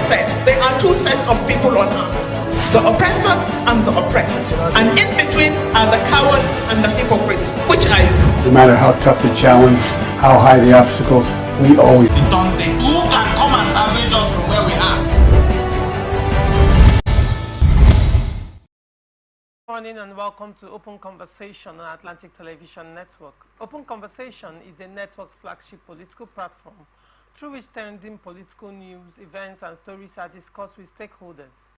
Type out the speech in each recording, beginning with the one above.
said, there are two sets of people on earth, the oppressors and the oppressed. And in between are the cowards and the hypocrites. Which are you? No matter how tough the challenge, how high the obstacles, we always... Who can come and salvage us from where we are? Good morning and welcome to Open Conversation on Atlantic Television Network. Open Conversation is a network's flagship political platform through which trending political news, events, and stories are discussed with stakeholders.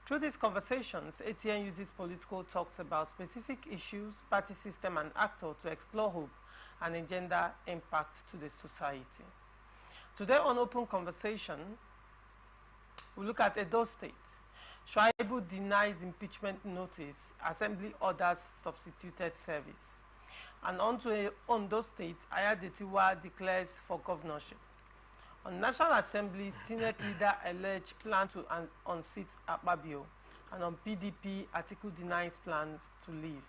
Through these conversations, ATN uses political talks about specific issues, party system, and actor to explore hope and engender impact to the society. Today on Open Conversation, we look at Edo State. Shuaibu denies impeachment notice, Assembly orders substituted service. And on to Ondo State, Ayadetiwa declares for governorship. On National Assembly, Senate leader alleged plan to unseat Akpabio. And on PDP, Atiku denies plans to leave.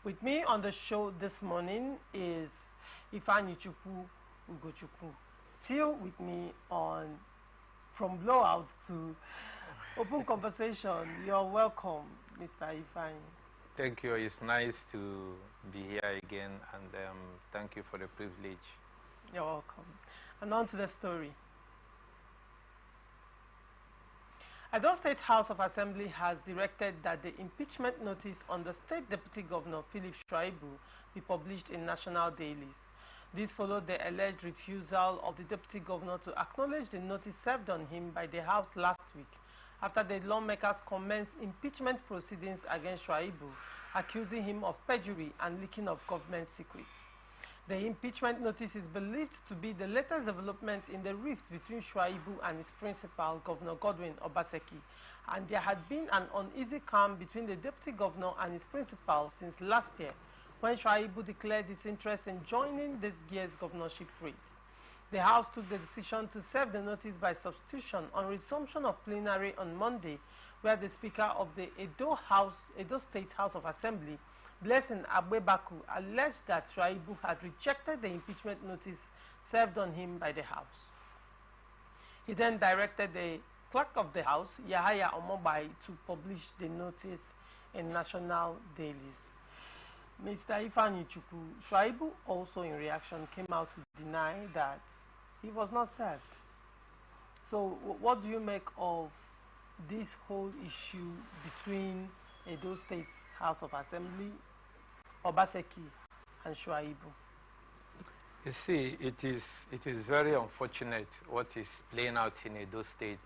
With me on the show this morning is Ifeanyi Chukwu Ugochukwu. Still with me on From Blowout to Open Conversation. You're welcome, Mr. Ifeanyi. Thank you. It's nice to be here again, and thank you for the privilege. You're welcome. And on to the story. Edo State House of Assembly has directed that the impeachment notice on the State Deputy Governor Philip Shuaibu be published in national dailies. This followed the alleged refusal of the Deputy Governor to acknowledge the notice served on him by the House last week, after the lawmakers commenced impeachment proceedings against Shuaibu, accusing him of perjury and leaking of government secrets. The impeachment notice is believed to be the latest development in the rift between Shuaibu and his principal, Governor Godwin Obaseki, and there had been an uneasy calm between the deputy governor and his principal since last year, when Shuaibu declared his interest in joining this year's governorship race. The House took the decision to serve the notice by substitution on resumption of plenary on Monday, where the Speaker of the Edo State House of Assembly, Blessing Agbebaku, alleged that Shuaibu had rejected the impeachment notice served on him by the House. He then directed the clerk of the House, Yahaya Omobai, to publish the notice in national dailies. Mr. Ifeanyi Chukwu, Shuaibu also in reaction came out to deny that he was not served. So what do you make of this whole issue between Edo State House of Assembly, Obaseki, and Shuaibu? You see, it is very unfortunate what is playing out in Edo State.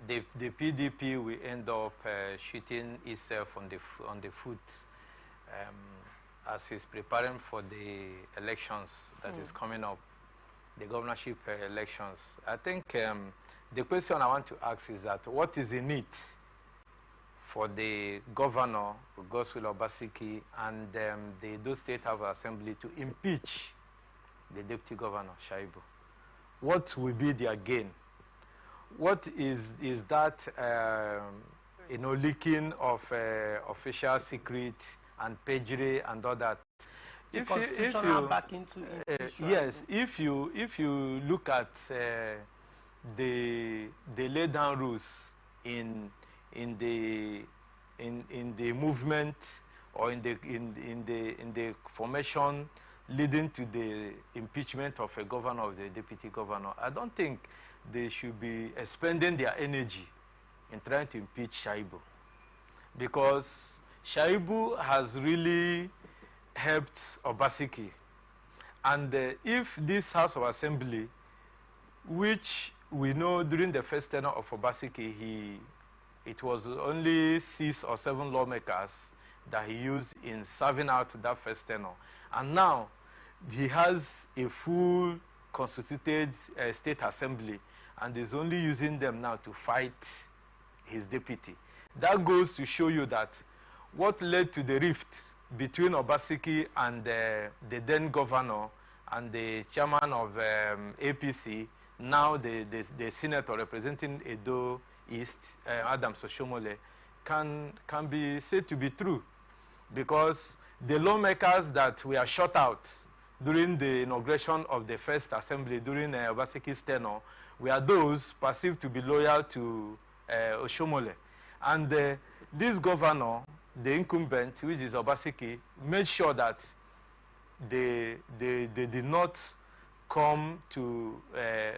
The PDP will end up shooting itself on the foot as it's preparing for the elections that is coming up, the governorship elections. I think the question I want to ask is that what is in it for the governor, Godswill Obaseki, and the Edo State House of Assembly to impeach the deputy governor, Shuaibu? What will be their gain? What is that, leaking of official secret and perjury and all that? If you look at the laid down rules in the movement or in the formation leading to the impeachment of a governor or the deputy governor, I don't think they should be expending their energy in trying to impeach Shuaibu, because Shuaibu has really helped Obaseki. And if this House of Assembly, which we know during the first tenure of Obaseki, it was only 6 or 7 lawmakers that he used in serving out that first tenure. And now he has a full constituted state assembly and is only using them now to fight his deputy. That goes to show you that what led to the rift between Obaseki and the then governor and the chairman of APC, now the senator representing Edo East, Adam Soshomole, can be said to be true, because the lawmakers that were shut out during the inauguration of the first assembly during Obaseki's tenure were those perceived to be loyal to Oshomole. And this governor, the incumbent, which is Obaseki, made sure that they did not come to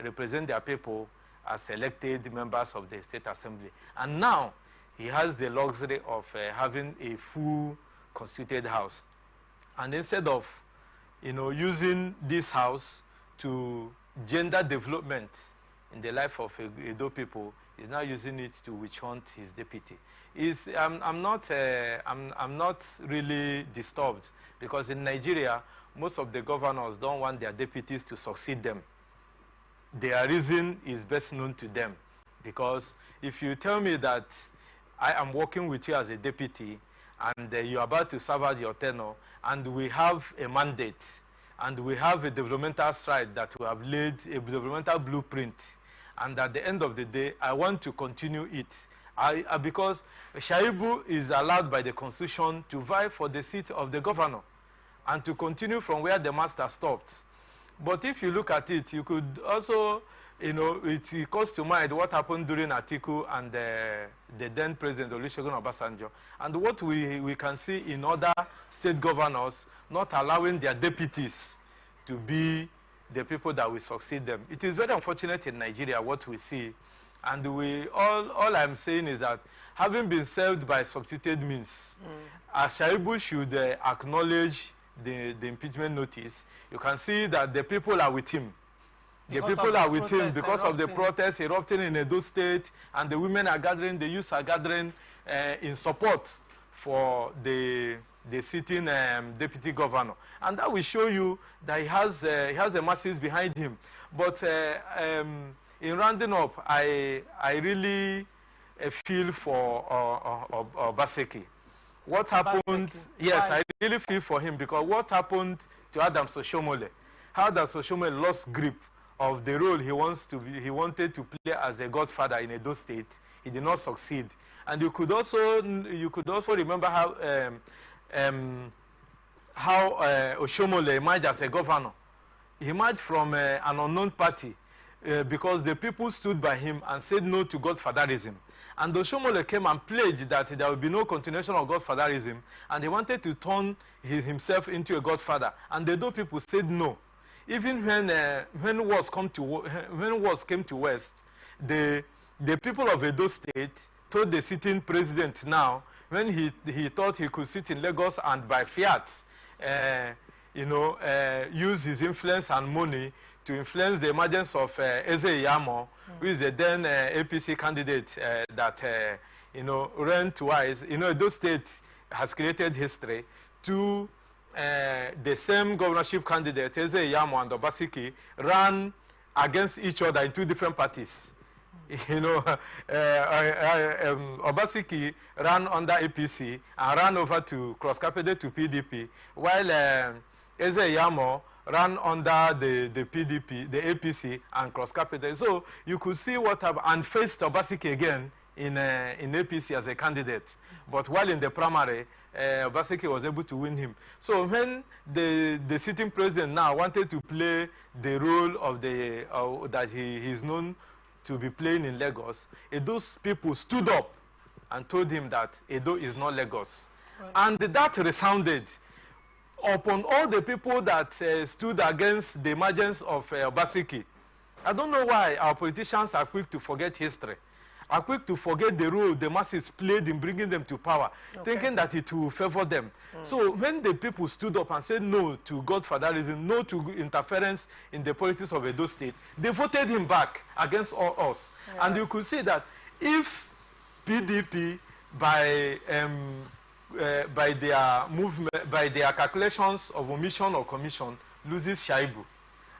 represent their people as elected members of the state assembly. And now he has the luxury of having a full constituted house. And instead of, using this house to gender development in the life of Edo people, he's now using it to witch hunt his deputy. I'm not really disturbed, because in Nigeria, most of the governors don't want their deputies to succeed them. Their reason is best known to them, because if you tell me that I am working with you as a deputy and you're about to serve out your tenure, and we have a mandate and we have a developmental stride that we have laid, a developmental blueprint, and at the end of the day, I want to continue it. Because Shaibu is allowed by the Constitution to vie for the seat of the governor and to continue from where the master stopped. But if you look at it, you could also, it calls to mind what happened during Atiku and the then President Olusegun Obasanjo, and what we can see in other state governors not allowing their deputies to be the people that will succeed them. It is very unfortunate in Nigeria what we see, and all I'm saying is that having been served by substituted means, Shaibu should acknowledge the impeachment notice. You can see that the people are with him. The people are with him because of the protests erupting in Edo State, and the women are gathering, the youths are gathering in support for the sitting deputy governor. And that will show you that he has the masses behind him. But in rounding up, I really feel for Obaseki. What happened? Yes, I really feel for him, because what happened to Adams Oshomole? How Adams Oshomole lost grip of the role he wanted to play as a godfather in Edo State. He did not succeed. And you could also remember how Oshomole emerged as a governor. He emerged from an unknown party because the people stood by him and said no to godfatherism. And Oshomole came and pledged that there would be no continuation of godfatherism, and he wanted to turn himself into a godfather. And the Edo people said no. Even when wars came to West, the people of Edo State told the sitting president now, when he thought he could sit in Lagos and by fiat, use his influence and money to influence the emergence of Eze Iyamo, who is the then APC candidate that ran twice. Edo State has created history. The same governorship candidate, Eze Iyamo and Obaseki, ran against each other in two different parties. Obaseki ran under APC and ran over to cross-carpeted to PDP, while Eze Iyamo ran under the PDP, the APC, and cross-carpeted. So you could see what happened, and faced Obaseki again in APC as a candidate. But while in the primary, Obaseki was able to win him. So when the sitting president now wanted to play the role of that he is known to be playing in Lagos, Edo's people stood up and told him that Edo is not Lagos. Right. And that resounded upon all the people that stood against the emergence of Obaseki. I don't know why our politicians are quick to forget history, are quick to forget the role the masses played in bringing them to power, thinking that it will favor them. So when the people stood up and said no to godfatherism, no to interference in the politics of Edo State, they voted him back against all us. Yeah. And you could see that if PDP, by their movement, by their calculations of omission or commission, loses Shaibu,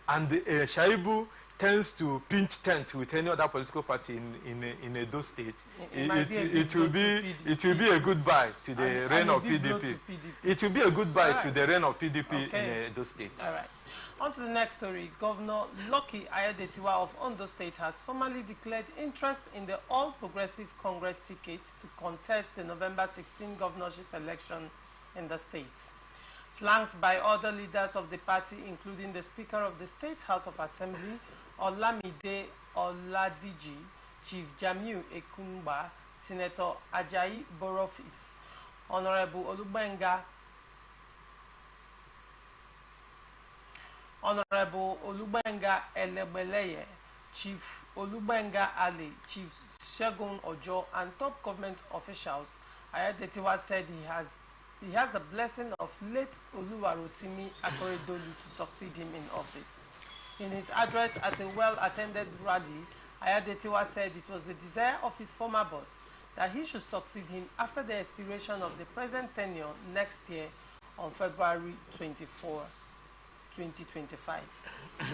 and Shaibu tends to pinch tent with any other political party in Edo State, it will be a goodbye to the reign of PDP. It will be a goodbye to the reign of PDP in Edo State. All right. On to the next story. Governor Lucky Ayedatiwa of Ondo State has formally declared interest in the All Progressive Congress ticket to contest the November 16 governorship election in the state. flanked by other leaders of the party, including the Speaker of the State House of Assembly, Olamide Oladiji, Chief Jamiu Ekumba, Senator Ajayi Borofis, Honorable Olubenga Elebeleye, Chief Olubenga Ali, Chief Shegun Ojo, and top government officials. Ayadetiwa said he has the blessing of late Oluwarotimi Akoredolu to succeed him in office. In his address at a well-attended rally, Ayadetiwa said it was the desire of his former boss that he should succeed him after the expiration of the present tenure next year on February 24, 2025.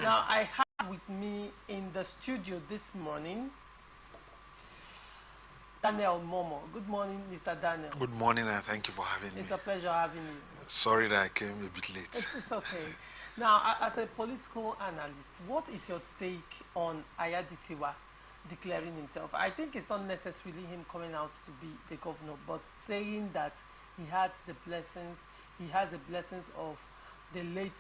Now, I have with me in the studio this morning Daniel Momo. Good morning, Mr. Daniel. Good morning, and thank you for having me. It's a pleasure having you. Sorry that I came a bit late. It's okay. Now, as a political analyst, what is your take on Ayadetiwa declaring himself? I think it's not necessarily him coming out to be the governor, but saying that he has the blessings of the late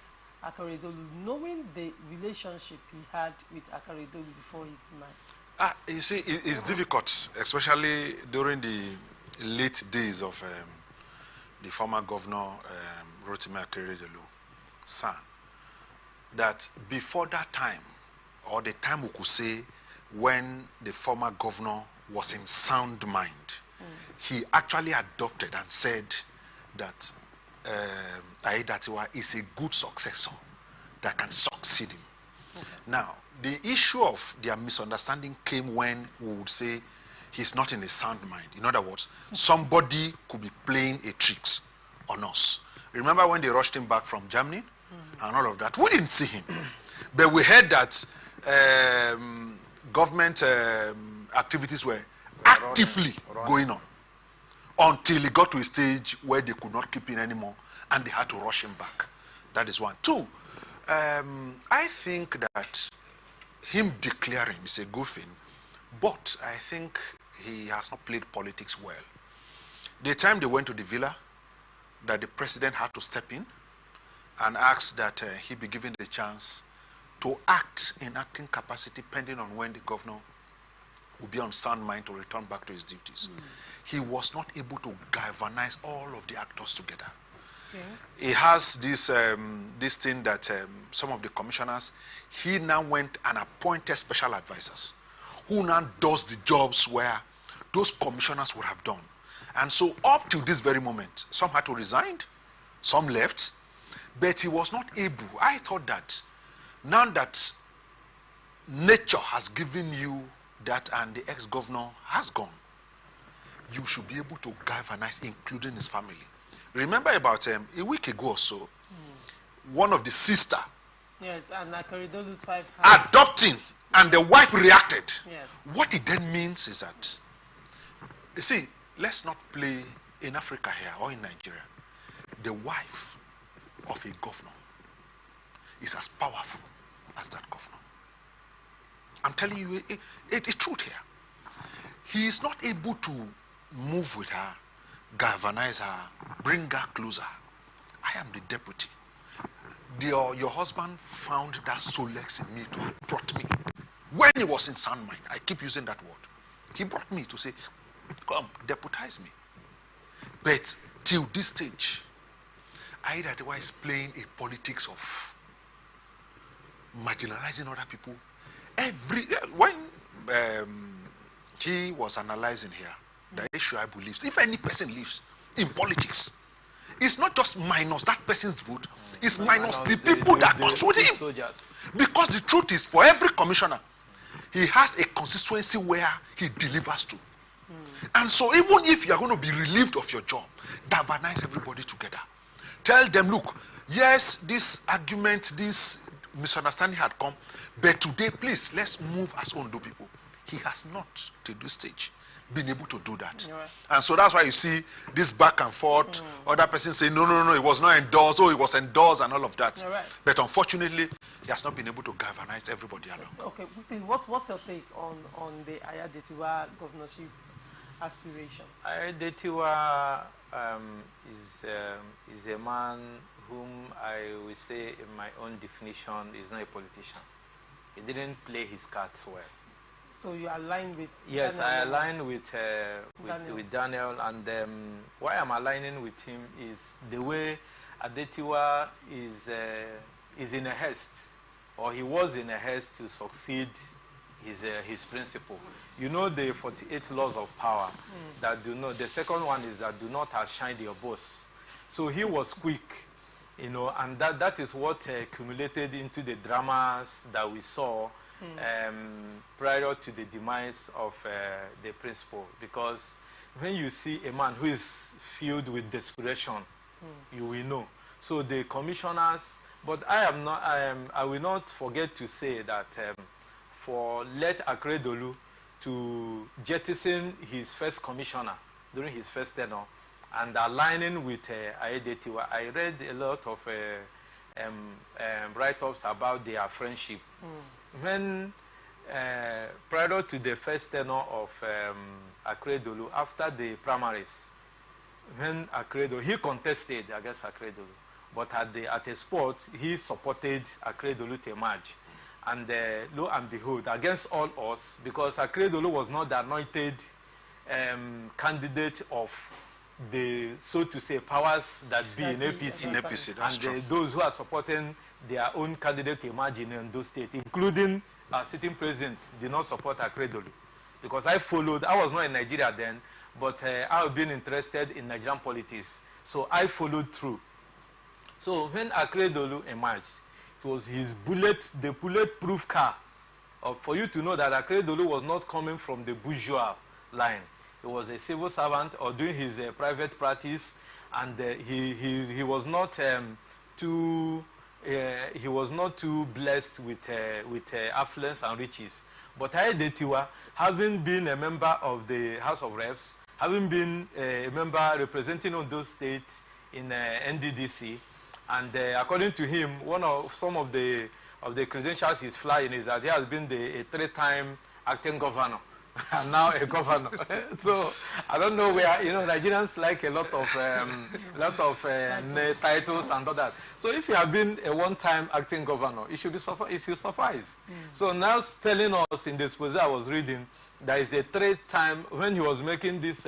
Akoredolu, knowing the relationship he had with Akoredolu before his demise. You see, it's difficult, especially during the late days of the former governor, Rotimi Akeredolu's son, that before that time, or the time we could say when the former governor was in sound mind, he actually adopted and said that Ayadetiwa is a good successor that can succeed him. Okay. Now, the issue of their misunderstanding came when we would say he's not in a sound mind. In other words, somebody could be playing a tricks on us. Remember when they rushed him back from Germany and all of that? We didn't see him. But we heard that government activities were actively going on until he got to a stage where they could not keep him anymore and they had to rush him back. That is one. Two, I think that him declaring is a good thing, but I think he has not played politics well. The time they went to the villa, that the president had to step in and ask that he be given the chance to act in acting capacity pending on when the governor will be on sound mind to return back to his duties. He was not able to galvanize all of the actors together. He has this thing that some of the commissioners, he now went and appointed special advisors who now does the jobs where those commissioners would have done. And so up to this very moment, some had to resign, some left, but he was not able. I thought that now that nature has given you that and the ex-governor has gone, you should be able to galvanize, including his family. Remember about a week ago or so, one of the sister and Akeredolu's wife adopting, and the wife reacted. Yes. What it then means is that, you see, let's not play in Africa here or in Nigeria. The wife of a governor is as powerful as that governor. I'm telling you a truth here. He is not able to move with her, galvanize her, bring her closer. I am the deputy. Your husband found that solace in me to have brought me. When he was in sound mind, I keep using that word. He brought me to say, come, deputize me. But till this stage, Ayadetiwa is playing a politics of marginalizing other people. When he was analyzing here, the issue I believe, if any person lives in politics, it's not just minus that person's vote, it's minus the people that comes with him. Soldiers. Because the truth is, for every commissioner, he has a constituency where he delivers to. And so even if you are going to be relieved of your job, galvanize everybody together. Tell them, look, yes, this argument, this misunderstanding had come, but today, please, let's move as Ondo people. He has not, to this stage, been able to do that. Right. And so that's why you see this back and forth. Other persons say, no, it was not endorsed, it was endorsed and all of that. Right. But unfortunately, he has not been able to galvanize everybody along. Okay, what's your take on the Ayadetiwa governorship aspiration? Ayadetiwa is a man whom I will say in my own definition is not a politician. He didn't play his cards well. So you align with Yes, Daniel? I align with Daniel, and why I'm aligning with him is the way Adetiwa is in a haste, or he was in a haste to succeed his principle. You know the 48 laws of power that do not. The second one is that do not outshine your boss. So he was quick, you know, and that is what accumulated into the dramas that we saw prior to the demise of the principal. Because when you see a man who is filled with desperation, you will know. So the commissioners, but I will not forget to say that for late Akredolu to jettison his first commissioner during his first tenure and aligning with Ayedetiwa, I read a lot of write-ups about their friendship. When prior to the first tenure of Akredolu, after the primaries, when Akredolu, he contested against Akredolu, but at a spot, he supported Akredolu to emerge. And lo and behold, against all odds, because Akredolu was not the anointed candidate of the, so to say, powers that be in APC. In APC, that's true. Those who are supporting their own candidate to emerge in those states, including our sitting president, did not support Akredolu. Because I was not in Nigeria then, but I have been interested in Nigerian politics. So I followed through. So when Akredolu emerged, it was the bulletproof car. For you to know that Akredolu was not coming from the bourgeois line. He was a civil servant or doing his private practice, and he was not too blessed with affluence and riches. But Ayedetiwa, having been a member of the House of Reps, having been a member representing Ondo State in NDDC, and according to him, some of the credentials he's flying is that he has been a 3-time acting governor and now a governor. So I don't know where, you know, Nigerians like a lot of titles and all that. So if you have been a 1-time acting governor, it should suffice. So now telling us in the exposé I was reading, there is a 3-time, when he was making this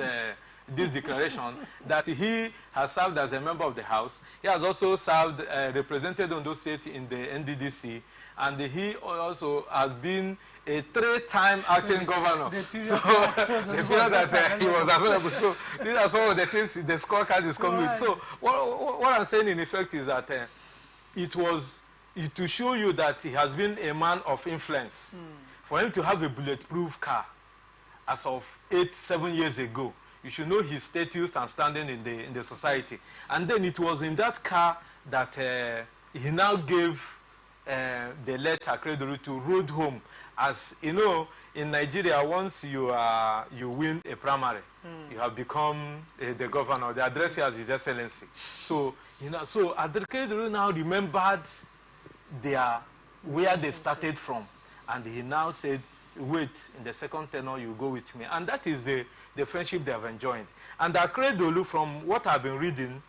declaration, that he has served as a member of the House. He has also served, represented Ondo State in the NDDC, and he also has been a 3-time acting governor. The period that he was available. So these are some of the things the scorecard is coming with. So what I'm saying in effect is that it was to show you that he has been a man of influence. For him to have a bulletproof car as of 7 years ago, you should know his status and standing in the society. And then it was in that car that he now gave the letter Akredolu to road home. As you know, in Nigeria, once you win a primary, you have become the governor. They address you as His Excellency. So so Akredolu now remembered where they started from, and he now said, wait, in the second tenure you go with me. And that is the friendship they have enjoyed. And Akredolu, from what I've been reading,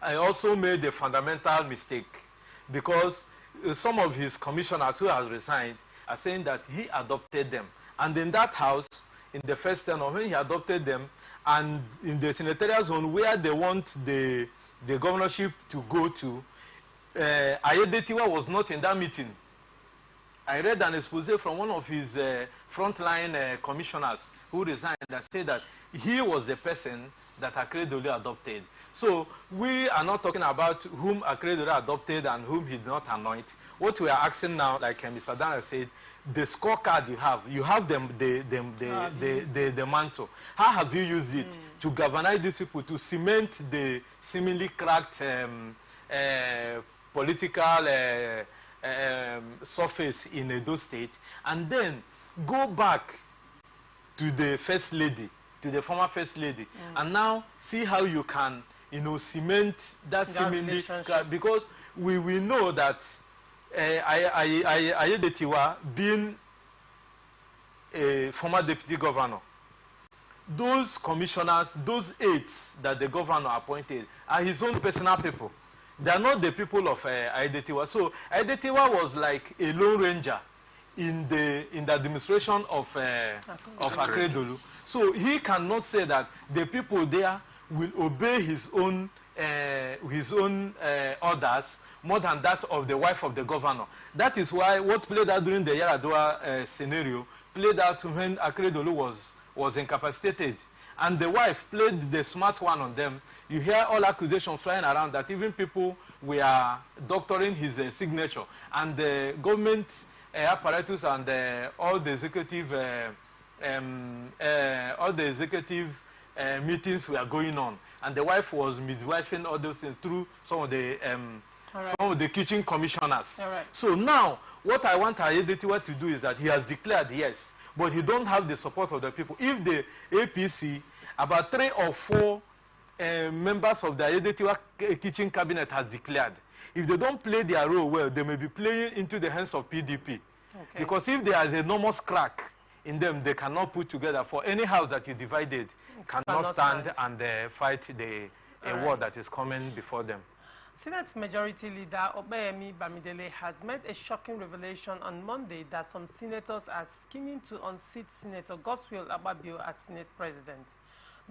I also made a fundamental mistake, because some of his commissioners who has resigned are saying that he adopted them. And in that house, in the first tenure, when he adopted them, and in the senatorial zone where they want the governorship to go to, Ayedetiwa was not in that meeting. I read an exposé from one of his frontline commissioners who resigned that said that he was the person that Akredolu adopted. So we are not talking about whom Akredolu adopted and whom he did not anoint. What we are asking now, like Mr. Daniel said, the scorecard you have the mantle. How have you used it to galvanize these people, to cement the seemingly cracked political surface in Edo State, and then go back to the first lady, to the former first lady, and now see how you can, cement that seemingly, because we know that Ayedetiwa, being a former deputy governor, those commissioners, those aides that the governor appointed are his own personal people. They are not the people of Aidetiwa. So Aidetiwa was like a lone ranger in the administration of Akeredolu. So he cannot say that the people there will obey his own orders more than that of the wife of the governor. That is why what played out during the Yaradua scenario played out when Akeredolu was incapacitated. And the wife played the smart one on them. You hear all accusations flying around that even people were doctoring his signature. And the government apparatus and all the executive meetings were going on. And the wife was midwifing all those things through some of the kitchen commissioners. So now, what I want Aiyedatiwa to do is that he has declared yes, but he don't have the support of the people. If the APC, about 3 or 4 members of the Aiyedatiwa kitchen cabinet has declared, if they don't play their role well, they may be playing into the hands of PDP. Because if there is an enormous crack in them, they cannot put together. For any house that is divided, cannot stand and fight the war that is coming before them. Senate Majority Leader Obeyemi Bamidele has made a shocking revelation on Monday that some senators are scheming to unseat Senator Godswill Akpabio as Senate President.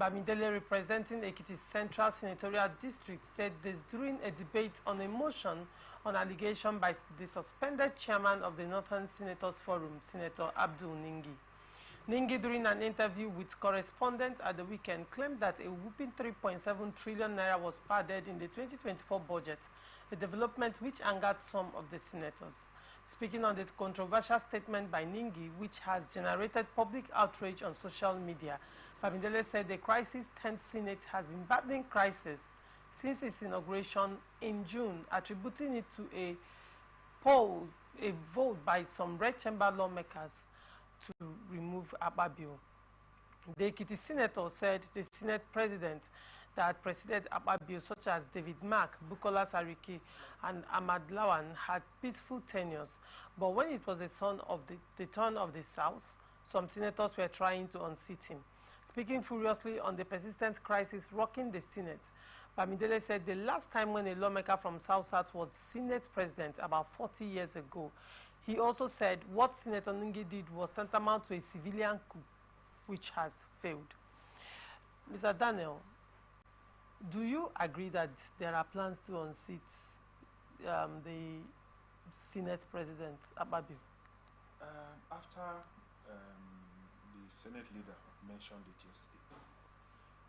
Bamidele, representing Ekiti Central Senatorial District, said this during a debate on a motion on allegation by the suspended chairman of the Northern Senators Forum, Senator Abdul Ningi. Ningi, during an interview with correspondents at the weekend, claimed that a whopping 3.7 trillion naira was padded in the 2024 budget, a development which angered some of the senators. Speaking on the controversial statement by Ningi, which has generated public outrage on social media, Bamidele said the crisis-10th Senate has been battling crisis since its inauguration in June, attributing it to a vote by some Red Chamber lawmakers to remove Akpabio. The Ekiti senator said the Senate president that preceded Akpabio, such as David Mark, Bukola Sariki, and Ahmad Lawan, had peaceful tenures. But when it was the turn of the South, some senators were trying to unseat him. Speaking furiously on the persistent crisis rocking the Senate, Bamidele said the last time when a lawmaker from South-South was Senate president, about 40 years ago. He also said what Senator Ningi did was tantamount to a civilian coup, which has failed. Mr. Daniel, do you agree that there are plans to unseat the Senate President Akpabio? After the Senate leader mentioned it yesterday,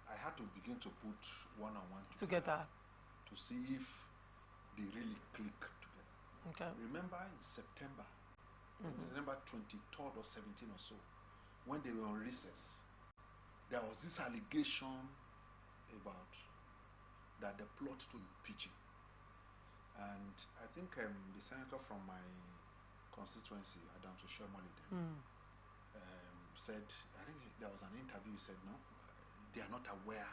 I had to begin to put one-on-one together to see if they really click together. Okay. Remember in September, September 23rd or 17th or so, when they were on recess, there was this allegation about that the plot to impeach him. And I think the senator from my constituency, Adam Soshomole, said, I think there was an interview, he said, no, they are not aware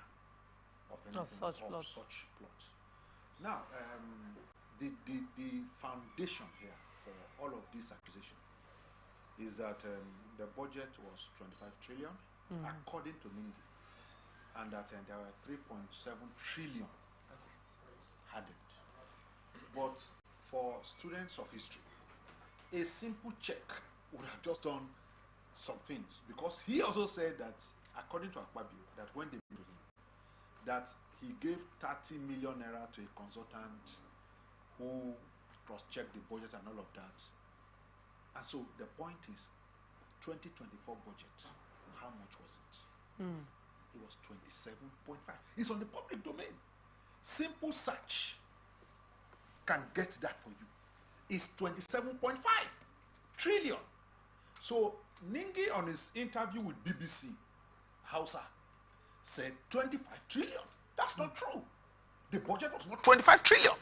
of anything of such plot. Now, the foundation here for all of this accusation is that the budget was 25 trillion, according to Ningi, and that there were 3.7 trillion added. But for students of history, a simple check would have just done some things, because he also said that, according to Akpabio, that when they met him, that he gave 30 million naira to a consultant who cross-checked the budget and all of that. And so the point is, 2024 budget, how much was it? It was 27.5. It's on the public domain. Simple search can get that for you. It's 27.5 trillion. So Ningi, on his interview with BBC Hausa, said 25 trillion. That's not true. The budget was not 25 trillion.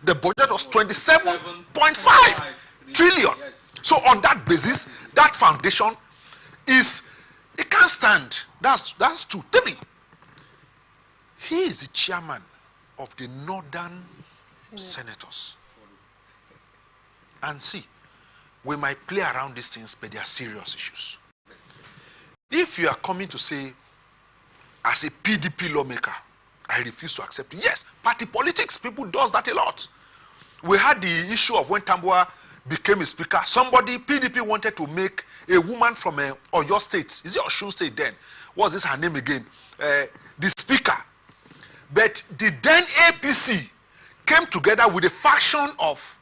The budget was 27.5 trillion. Yes. So on that basis, that foundation is, it can't stand. That's true. Tell me, he is the chairman of the Northern Senators. And see, we might play around these things, but they are serious issues. If you are coming to say, as a PDP lawmaker, I refuse to accept it. Yes, party politics, people does that a lot. We had the issue of when Tambuwal became a speaker. Somebody, PDP wanted to make a woman from Oyo State, is it Osun State then? What's this her name again? The speaker. But the then APC came together with a faction of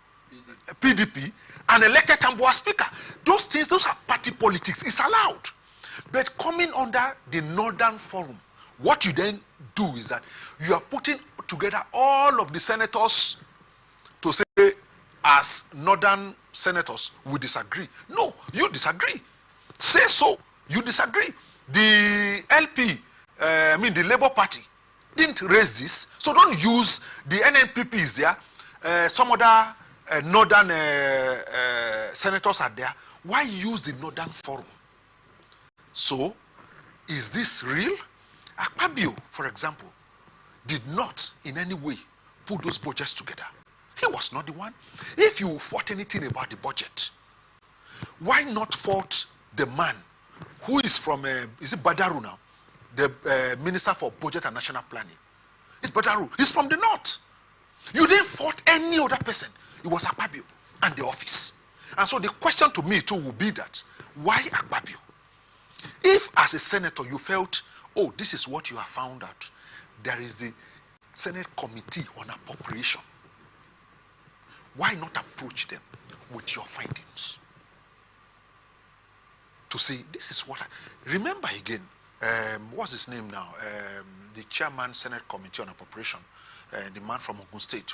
PDP and elected Tambuwal speaker. Those things, those are party politics. It's allowed. But coming under the Northern Forum, what you then do is that you are putting together all of the senators to say, as Northern senators, we disagree. No, you disagree. Say so. You disagree. The LP, the Labour Party, didn't raise this. So don't use the NNPP is there. Some other Northern senators are there. Why use the Northern Forum? So, is this real? Akpabio, for example, did not in any way put those budgets together. He was not the one. If you fought anything about the budget, why not fought the man who is from, is it Badaru now? The Minister for Budget and National Planning. It's Badaru. He's from the north. You didn't fought any other person. It was Akpabio and the office. And so the question to me too would be that, why Akpabio? If as a senator you felt, oh, this is what you have found out, there is the Senate Committee on Appropriation. Why not approach them with your findings? To say, this is what I... Remember again, what's his name now? The chairman, Senate Committee on Appropriation, the man from Ogun State.